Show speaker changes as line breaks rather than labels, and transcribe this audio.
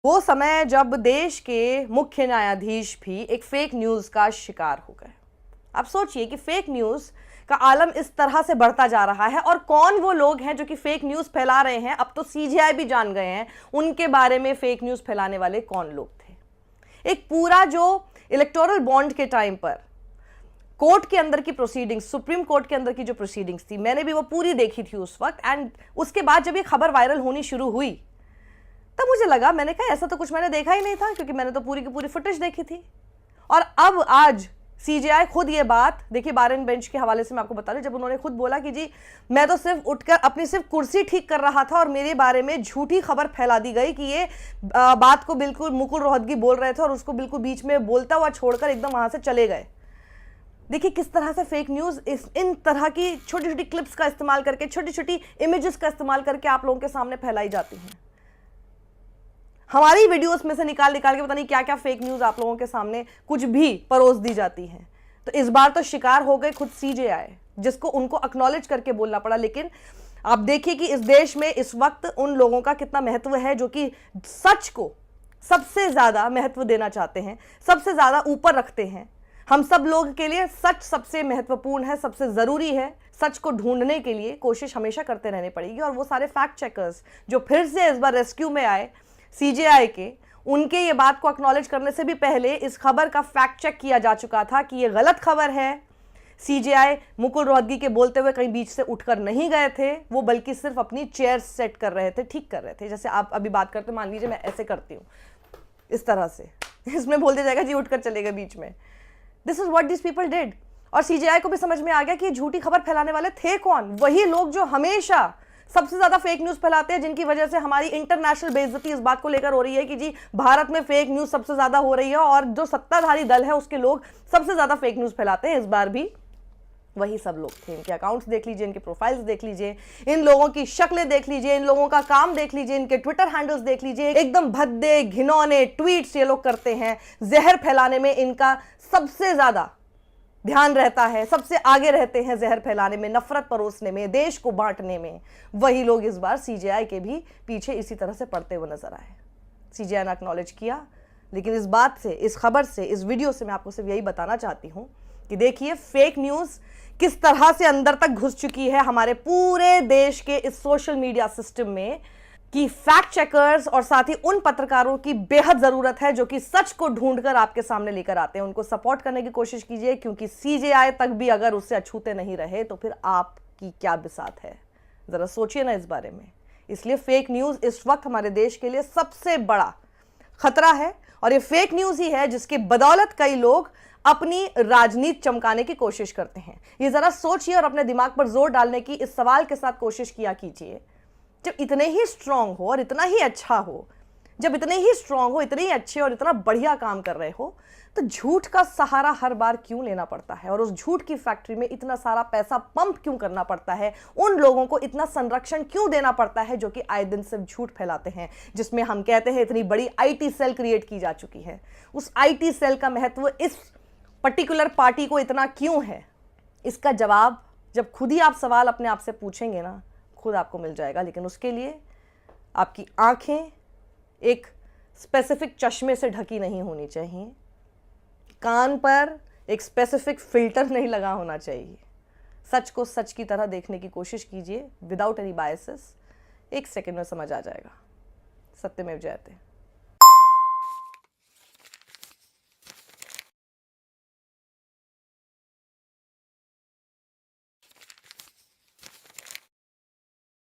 वो समय जब देश के मुख्य न्यायाधीश भी एक फेक न्यूज का शिकार हो गए। आप सोचिए कि फेक न्यूज का आलम इस तरह से बढ़ता जा रहा है और कौन वो लोग हैं जो कि फेक न्यूज फैला रहे हैं। अब तो सीजीआई भी जान गए हैं उनके बारे में फेक न्यूज फैलाने वाले कौन लोग थे। एक पूरा जो इलेक्टोरल बॉन्ड के टाइम पर कोर्ट के अंदर की प्रोसीडिंग्स, सुप्रीम कोर्ट के अंदर की जो प्रोसीडिंग्स थी, मैंने भी वो पूरी देखी थी उस वक्त। एंड उसके बाद जब ये खबर वायरल होनी शुरू हुई तब मुझे लगा, मैंने कहा ऐसा तो कुछ मैंने देखा ही नहीं था, क्योंकि मैंने तो पूरी की पूरी फुटेज देखी थी। और अब आज सीजीआई खुद ये बात, देखिए बार एंड बेंच के हवाले से मैं आपको बता रही हूं, जब उन्होंने खुद बोला कि जी मैं तो सिर्फ उठकर अपनी सिर्फ कुर्सी ठीक कर रहा था और मेरे बारे में झूठी खबर फैला दी गई कि ये बात को बिल्कुल मुकुल रोहतगी बोल रहे थे और उसको बिल्कुल बीच में बोलता हुआ छोड़कर एकदम वहां से चले गए। देखिए किस तरह से फेक न्यूज इन तरह की छोटी छोटी क्लिप्स का इस्तेमाल करके, छोटी छोटी इमेजेस का इस्तेमाल करके आप लोगों के सामने फैलाई जाती हैं। हमारी वीडियोस में से निकाल निकाल के पता नहीं क्या क्या फेक न्यूज आप लोगों के सामने कुछ भी परोस दी जाती है। तो इस बार तो शिकार हो गए खुद सीजीआई, जिसको उनको एक्नॉलेज करके बोलना पड़ा। लेकिन आप देखिए कि इस देश में इस वक्त उन लोगों का कितना महत्व है जो कि सच को सबसे ज्यादा महत्व देना चाहते हैं, सबसे ज्यादा ऊपर रखते हैं। हम सब लोग के लिए सच सबसे महत्वपूर्ण है, सबसे जरूरी है। सच को ढूंढने के लिए कोशिश हमेशा करते रहने पड़ेगी। और वो सारे फैक्ट चेकर्स जो फिर से इस बार रेस्क्यू में आए सीजीआई के, उनके ये बात को एक्नॉलेज करने से भी पहले इस खबर का फैक्ट चेक किया जा चुका था कि ये गलत खबर है। सीजीआई मुकुल रोहतगी के बोलते हुए कहीं बीच से उठकर नहीं गए थे, वो बल्कि सिर्फ अपनी चेयर सेट कर रहे थे, ठीक कर रहे थे। जैसे आप अभी बात करते, मान लीजिए मैं ऐसे करती हूँ इस तरह से, इसमें बोल दिया जाएगा जी उठकर चले गए बीच में। This is what this people did. और सीजीआई को भी समझ में आ गया कि झूठी खबर फैलाने वाले थे कौन। वही लोग जो हमेशा सबसे ज्यादा फेक न्यूज फैलाते हैं, जिनकी वजह से हमारी इंटरनेशनल बेइज्जती इस बात को लेकर हो रही है कि जी भारत में फेक न्यूज सबसे ज्यादा हो रही है और जो सत्ताधारी दल है उसके लोग सबसे ज्यादा फेक न्यूज फैलाते हैं। इस बार भी वही सब लोग थे। इनके अकाउंट्स देख लीजिए, इनके प्रोफाइल्स देख लीजिए, इन लोगों की शक्लें देख लीजिए, इन लोगों का काम देख लीजिए, इनके ट्विटर हैंडल्स देख लीजिए। एकदम भद्दे घिनौने ट्वीट्स ये लोग करते हैं। जहर फैलाने में इनका सबसे ज्यादा ध्यान रहता है, सबसे आगे रहते हैं जहर फैलाने में, नफरत परोसने में, देश को बांटने में। वही लोग इस बार सीजीआई के भी पीछे इसी तरह से पड़ते हुए नजर आए। सीजीआई ने एक्नॉलेज किया, लेकिन इस बात से, इस खबर से, इस वीडियो से मैं आपको सिर्फ यही बताना चाहती हूं कि देखिए फेक न्यूज किस तरह से अंदर तक घुस चुकी है हमारे पूरे देश के इस सोशल मीडिया सिस्टम में, कि फैक्ट चेकर्स और साथ ही उन पत्रकारों की बेहद जरूरत है जो कि सच को ढूंढकर आपके सामने लेकर आते हैं। उनको सपोर्ट करने की कोशिश कीजिए, क्योंकि सीजीआई तक भी अगर उससे अछूते नहीं रहे तो फिर आपकी क्या बिसात है। जरा सोचिए ना इस बारे में। इसलिए फेक न्यूज इस वक्त हमारे देश के लिए सबसे बड़ा खतरा है और ये फेक न्यूज ही है जिसकी बदौलत कई लोग अपनी राजनीति चमकाने की कोशिश करते हैं। ये जरा सोचिए और अपने दिमाग पर जोर डालने की इस सवाल के साथ कोशिश किया कीजिए, जब इतने ही स्ट्रांग हो और इतना ही अच्छा हो, जब इतने ही स्ट्रांग हो, इतने ही अच्छे और इतना बढ़िया काम कर रहे हो, तो झूठ का सहारा हर बार क्यों लेना पड़ता है और उस झूठ की फैक्ट्री में इतना सारा पैसा पंप क्यों करना पड़ता है। उन लोगों को इतना संरक्षण क्यों देना पड़ता है जो कि आए दिन सिर्फ झूठ फैलाते हैं, जिसमें हम कहते हैं इतनी बड़ी आईटी सेल क्रिएट की जा चुकी है। उस आईटी सेल का महत्व इस पर्टिकुलर पार्टी को इतना क्यों है, इसका जवाब जब खुद ही आप सवाल अपने आप से पूछेंगे ना, खुद आपको मिल जाएगा। लेकिन उसके लिए आपकी आंखें एक स्पेसिफिक चश्मे से ढकी नहीं होनी चाहिए, कान पर एक स्पेसिफिक फिल्टर नहीं लगा होना चाहिए। सच को सच की तरह देखने की कोशिश कीजिए विदाउट एनी बायसेस। एक सेकंड में समझ आ जाएगा। सत्यमेव जयते।